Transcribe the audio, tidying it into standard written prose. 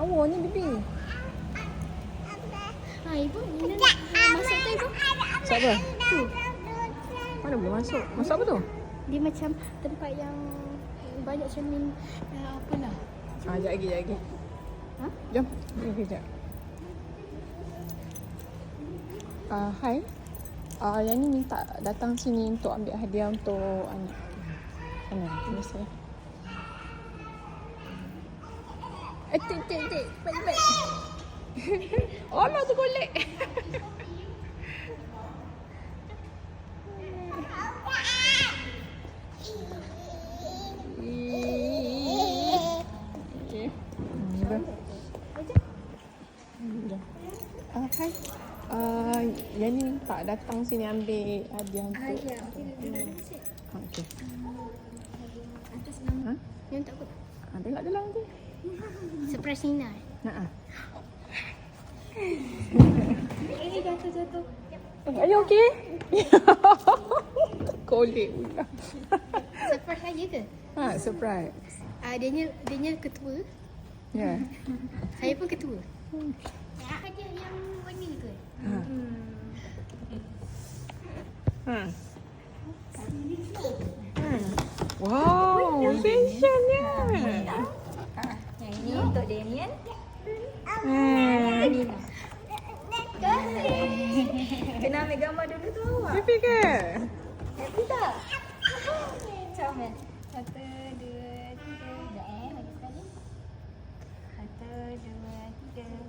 lawa ni bibi. Ibu ni masuk tu ibu. Siapa? Tu. Mana boleh masuk? Masuk apa tu? Dia macam tempat yang banyak cermin apa lah. Sekejap lagi. Ha? Jom. Ni kejap. Hai. Yang ni minta datang sini untuk ambil hadiah untuk anak. Sana, biasa. Tik. Baik. Oh, nak tergolek. Hai. Yang ni minta datang sini ambil hadiah untuk. Ya. Okey. Atas nama. Yang tak apa. Tengok dalam tu. Surprise Nina. Haa. Ini jatuh. Are you okay? Tergolek pula. Surprise aja ke? Surprise. Dia ketua. Ya. Saya pun ketua. Hadiah yang warna tu. Wow, fashionnya. Yang ini untuk Damien. Nina. Kena ambil gambar dulu tu awak. Happy ke? Happy tak? Comel. 1, 2, 3. Sekejap lagi sekali. 1, 2, 3.